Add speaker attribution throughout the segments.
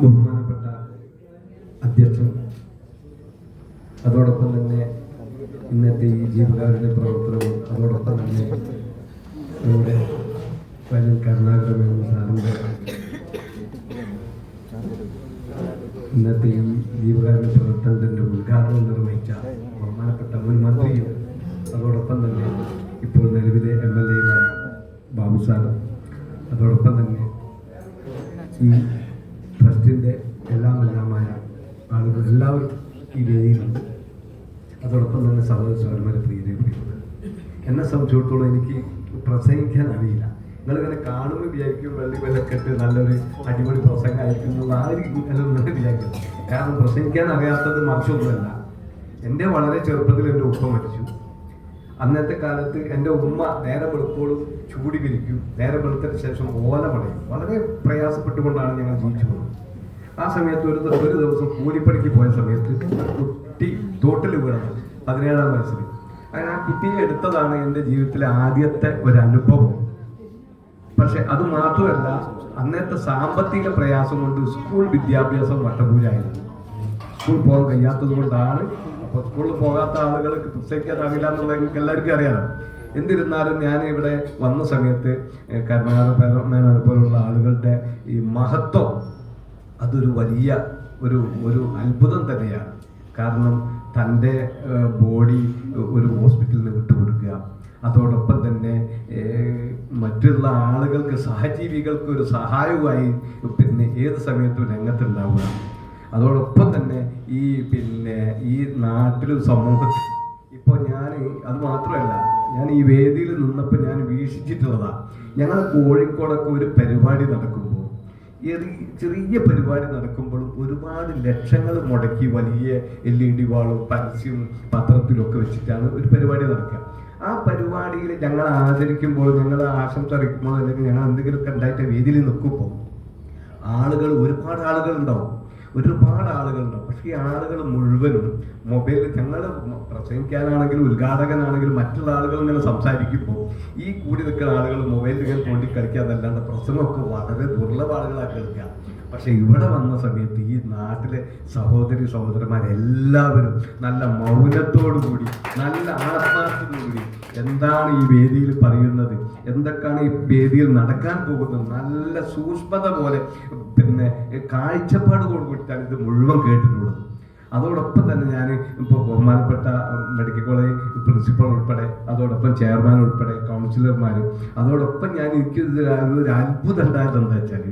Speaker 1: ബഹുമാനപ്പെട്ട അധ്യക്ഷൻ, അതോടൊപ്പം തന്നെ ഇന്നത്തെ ഈ ജീവകാരുണ്യ പ്രവർത്തനവും, അതോടൊപ്പം തന്നെ നമ്മുടെ വയലിൽ കരുണാകരൻ സാറിൻ്റെ ഇന്നത്തെ ഈ ജീവകാരുണ്യ പ്രവർത്തനത്തിൻ്റെ ഉദ്ഘാടനം നിർവഹിച്ച ബഹുമാനപ്പെട്ട മുൻ മന്ത്രിയും, അതോടൊപ്പം തന്നെ ഇപ്പോൾ നിലവിലെ MLA ബാബു സാർ, അതോടൊപ്പം തന്നെ ഈ ട്രസ്റ്റിൻ്റെ എല്ലാമായ ആളുകൾ എല്ലാവരും ഈ വേദിയിലുണ്ട്. അതോടൊപ്പം തന്നെ സഹോദരന്മാരെ പ്രിയപ്പെട്ടത്, എന്നെ സംബന്ധിച്ചിടത്തോളം എനിക്ക് പ്രസംഗിക്കാൻ അറിയില്ല. നിങ്ങളിങ്ങനെ കാണുമ്പോൾ വിചാരിക്കും വെള്ളിക്കെട്ട് നല്ലൊരു അടിപൊളി പ്രസംഗമായിരിക്കും എന്നുള്ള ആയിരിക്കും എന്നൊന്നും വിചാരിക്കും. കാരണം പ്രസംഗിക്കാൻ അറിയാത്തത് മറിച്ചൊന്നുമല്ല. എൻ്റെ വളരെ ചെറുപ്പത്തിൽ എൻ്റെ ഉപ്പ മരിച്ചു. അന്നത്തെ കാലത്ത് എൻ്റെ ഉമ്മ നേരം വെളുപ്പോഴും ചൂടി വിരിക്കും, നേരം വെളുത്തതിന് ശേഷം ഓല പടയും. വളരെ പ്രയാസപ്പെട്ടുകൊണ്ടാണ് ഞങ്ങൾ ജീവിച്ചു പോകുന്നത്. ആ സമയത്ത് ഒരു ദിവസം കൂലിപ്പണിക്ക് പോയ സമയത്ത് കുട്ടി തോട്ടിൽ വീണത് 17-ാം വയസ്സിൽ. അങ്ങനെ ആ കുട്ടിയെ എടുത്തതാണ് എൻ്റെ ജീവിതത്തിലെ ആദ്യത്തെ ഒരു അനുഭവം. പക്ഷെ അത് മാത്രമല്ല, അന്നത്തെ സാമ്പത്തിക പ്രയാസം കൊണ്ട് സ്കൂൾ വിദ്യാഭ്യാസം വട്ടപൂജായിരുന്നു. സ്കൂൾ പോകാൻ കഴിയാത്തത് കൊണ്ടാണ്. അപ്പോൾ സ്കൂളിൽ പോകാത്ത ആളുകൾക്ക് പ്രസംഗിക്കാനാവില്ല എന്നുള്ളത് എനിക്ക് എല്ലാവർക്കും അറിയാം. എന്നിരുന്നാലും ഞാൻ ഇവിടെ വന്ന സമയത്ത് കരുണാകരൻ പോലുള്ള ആളുകളുടെ ഈ മഹത്വം അതൊരു വലിയ ഒരു അത്ഭുതം തന്നെയാണ്. കാരണം തൻ്റെ ബോഡി ഒരു ഹോസ്പിറ്റലിന് വിട്ടുകൊടുക്കുക, അതോടൊപ്പം തന്നെ മറ്റുള്ള ആളുകൾക്ക്, സഹജീവികൾക്ക് ഒരു സഹായവുമായി പിന്നെ ഏത് സമയത്തും രംഗത്തുണ്ടാവുക. അതോടൊപ്പം തന്നെ ഈ നാട്ടിലും സമൂഹത്തിൽ ഇപ്പോൾ ഞാൻ അത് മാത്രമല്ല, ഞാൻ ഈ വേദിയിൽ നിന്നപ്പോൾ ഞാൻ വീക്ഷിച്ചിട്ടുള്ളതാണ്. ഞങ്ങൾ കോഴിക്കോടൊക്കെ ഒരു പരിപാടി നടക്കുമ്പോൾ, ചെറിയ പരിപാടി നടക്കുമ്പോഴും ഒരുപാട് ലക്ഷങ്ങൾ മുടക്കി വലിയ LED വാളും പരസ്യവും പത്രത്തിലൊക്കെ വെച്ചിട്ടാണ് ഒരു പരിപാടി നടക്കുക. ആ പരിപാടിയിൽ ഞങ്ങൾ ആചരിക്കുമ്പോൾ, ഞങ്ങൾ ആശംസ അറിയിക്കുമ്പോൾ, അല്ലെങ്കിൽ ഞങ്ങൾ എന്തെങ്കിലുമൊക്കെ ഉണ്ടായിട്ട് വേദിയിൽ നിൽക്കുമ്പോൾ ഒരുപാട് ആളുകളുണ്ടാവും. പക്ഷേ ഈ ആളുകൾ മുഴുവനും മൊബൈലിൽ, ഞങ്ങൾ പ്രസംഗിക്കാനാണെങ്കിലും ഉദ്ഘാടകനാണെങ്കിലും മറ്റുള്ള ആളുകൾ ഇങ്ങനെ സംസാരിക്കുമ്പോൾ ഈ കൂടി നിൽക്കുന്ന ആളുകൾ മൊബൈലിൽ ഇങ്ങനെ തോണ്ടി കളിക്കാന്നല്ലാണ്ട് പ്രസംഗമൊക്കെ വളരെ ദുർലഭ ആളുകളാക്കി കളിക്കുക. പക്ഷെ ഇവിടെ വന്ന സമയത്ത് ഈ നാട്ടിലെ സഹോദരന്മാരെല്ലാവരും നല്ല മൗനത്തോടുകൂടി, നല്ല ആത്മാർത്ഥതയോടുകൂടി എന്താണ് ഈ വേദിയിൽ പറയുന്നത്, എന്തൊക്കെയാണ് ഈ വേദിയിൽ നടക്കാൻ പോകുന്നത്, നല്ല സൂക്ഷ്മത പോലെ പിന്നെ കാഴ്ചപ്പാടുകൂടിയിട്ടാണ് ഇത് മുഴുവൻ കേട്ടിട്ടുള്ളത്. അതോടൊപ്പം തന്നെ ഞാൻ ഇപ്പോൾ ബഹുമാനപ്പെട്ട മെഡിക്കൽ കോളേജ് പ്രിൻസിപ്പൽ ഉൾപ്പെടെ, അതോടൊപ്പം ചെയർമാൻ ഉൾപ്പെടെ, കൗൺസിലർമാർ, അതോടൊപ്പം എനിക്ക് ഒരു അത്ഭുതം ഉണ്ടായത് എന്താ വെച്ചാൽ,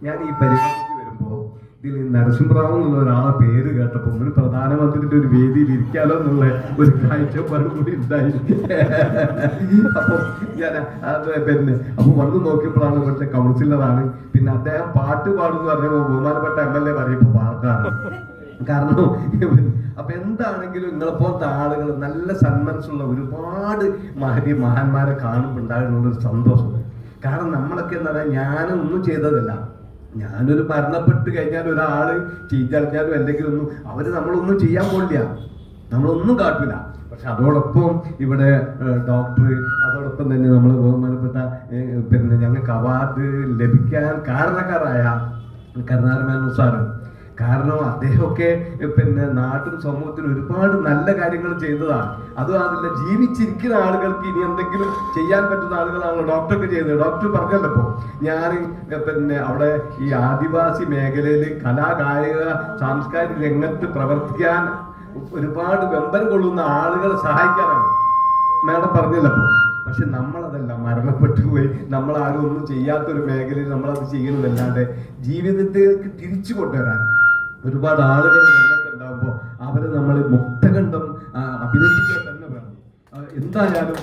Speaker 1: ഞാൻ ഈ പരിപാടിക്ക് വരുമ്പോൾ ഇതിൽ നരസിംഹറാവു എന്നുള്ള ഒരാളെ പേര് കേട്ടപ്പോൾ ഒരു പ്രധാനമന്ത്രിയുടെ ഒരു വേദിയിൽ ഇരിക്കാലോ എന്നുള്ള ഒരു കാഴ്ചപ്പാട് കൂടി ഉണ്ടായി. അപ്പോൾ ഞാൻ അപ്പോൾ വന്ന് നോക്കിയപ്പോഴാണ് ഇവിടുത്തെ കൗൺസിലറാണ്. പിന്നെ അദ്ദേഹം പാട്ട് പാടുമെന്ന് പറഞ്ഞപ്പോൾ ബഹുമാനപ്പെട്ട MLA പറയുമ്പോൾ പാട്ടാണ്. കാരണം അപ്പൊ എന്താണെങ്കിലും നിങ്ങളെപ്പോലത്തെ ആളുകൾ, നല്ല സന്മനസ്സുള്ള ഒരുപാട് മഹാന്മാരെ കാണുമ്പോൾ ഉണ്ടാകുന്നുള്ളൊരു സന്തോഷം. കാരണം നമ്മളൊക്കെ എന്താ പറയുക, ഞാനൊന്നും ചെയ്തതല്ല. ഞാനൊരു മരണപ്പെട്ട് കഴിഞ്ഞാൽ ഒരാള് ചെയ്തറിഞ്ഞാലും അല്ലെങ്കിൽ നമ്മളൊന്നും ചെയ്യാൻ പോലില്ല, നമ്മളൊന്നും കാട്ടില്ല. പക്ഷെ അതോടൊപ്പം ഇവിടെ ഡോക്ടർ, അതോടൊപ്പം തന്നെ നമ്മൾ ബഹുമാനപ്പെട്ട പിന്നെ ഞങ്ങൾക്ക് അവാർഡ് ലഭിക്കാൻ കാരണക്കാരായ കരുണാകരൻ സാറ്. കാരണം അദ്ദേഹമൊക്കെ പിന്നെ നാട്ടിലും സമൂഹത്തിനും ഒരുപാട് നല്ല കാര്യങ്ങൾ ചെയ്തതാണ്. അതും അതില്ല, ജീവിച്ചിരിക്കുന്ന ആളുകൾക്ക് ഇനി എന്തെങ്കിലും ചെയ്യാൻ പറ്റുന്ന ആളുകളാണല്ലോ ഡോക്ടറൊക്കെ ചെയ്തത്. ഡോക്ടർ പറഞ്ഞല്ലോ, ഞാൻ പിന്നെ അവിടെ ഈ ആദിവാസി മേഖലയിൽ കലാകായിക സാംസ്കാരിക രംഗത്ത് പ്രവർത്തിക്കാൻ ഒരുപാട് വെമ്പരം കൊള്ളുന്ന ആളുകളെ സഹായിക്കാനാണ് മാഡം പറഞ്ഞല്ലോ. പക്ഷെ നമ്മളതല്ല, മരണപ്പെട്ടു പോയി, നമ്മളാരും ഒന്നും ചെയ്യാത്തൊരു മേഖലയിൽ നമ്മളത് ചെയ്യണമെന്നല്ലാണ്ട് ജീവിതത്തിലേക്ക് തിരിച്ചു കൊണ്ടുവരാൻ ഒരുപാട് ആളുകൾ രംഗത്തുണ്ടാകുമ്പോൾ അവരെ നമ്മൾ മുക്തകണ്ഠം അഭിനന്ദിക്കാൻ തന്നെ വേണം. എന്തായാലും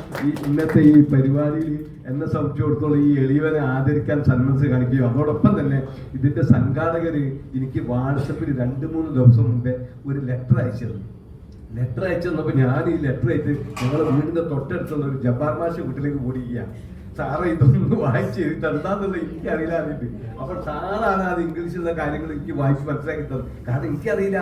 Speaker 1: ഇന്നത്തെ ഈ പരിപാടിയിൽ എന്നെ സംബന്ധിച്ചിടത്തോളം ഈ എളിയവനെ ആദരിക്കാൻ സന്മനസ് കാണിക്കുകയും, അതോടൊപ്പം തന്നെ ഇതിന്റെ സംഘാടകർ എനിക്ക് വാട്സപ്പിൽ 2-3 ദിവസം മുമ്പേ ഒരു ലെറ്റർ അയച്ചപ്പോൾ ഞാൻ ഈ ലെറ്റർ ആയിട്ട് ഞങ്ങളുടെ വീടിന്റെ തൊട്ടടുത്തുള്ള ഒരു ജബ്ബാർ മാഷ് വീട്ടിലേക്ക് ഓടിക്കുകയാണ്. സാറ് ഇതൊന്ന് വായിച്ച് എഴുതി എന്താന്നുള്ളത് എനിക്കറിയില്ല. അപ്പോൾ സാറാണ് അത് ഇംഗ്ലീഷിലുള്ള കാര്യങ്ങൾ എനിക്ക് വായിച്ച് മനസ്സിലാക്കി തന്നത്. കാരണം എനിക്കറിയില്ല,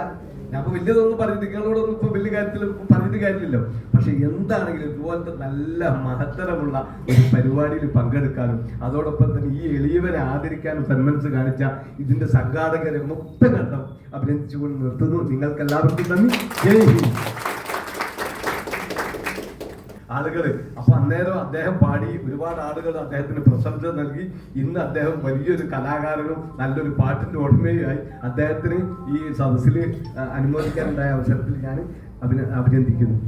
Speaker 1: ഞാൻ ഇപ്പൊ വലിയതൊന്നും പറഞ്ഞിട്ട് നിങ്ങളോടൊന്നും ഇപ്പൊ വലിയ കാര്യത്തിൽ പറഞ്ഞിട്ട് കാര്യമില്ലല്ലോ. പക്ഷെ എന്താണെങ്കിലും ഇതുപോലത്തെ നല്ല മഹത്തരമുള്ള ഒരു പരിപാടിയിൽ പങ്കെടുക്കാനും അതോടൊപ്പം തന്നെ ഈ എളിയവരെ ആദരിക്കാനും സന്മനസ് കാണിച്ച ഇതിന്റെ സംഘാടകരെ മൊത്തം കണ്ടം അഭിനന്ദിച്ചുകൊണ്ട് നിർത്തുന്നു. നിങ്ങൾക്ക് എല്ലാവർക്കും നന്ദി. ജയ് ഹിന്ദ്. ആളുകൾ അപ്പൊ അന്നേരം അദ്ദേഹം പാടി, ഒരുപാട് ആളുകൾ അദ്ദേഹത്തിന് പ്രശംസ നൽകി. ഇന്ന് അദ്ദേഹം വലിയൊരു കലാകാരനും നല്ലൊരു പാട്ടിന്റെ ഉടമയുമായി. അദ്ദേഹത്തിന് ഈ സദസ്സിൽ അനുമോദിക്കാനുണ്ടായ അവസരത്തിൽ ഞാൻ അഭിനന്ദിക്കുന്നു.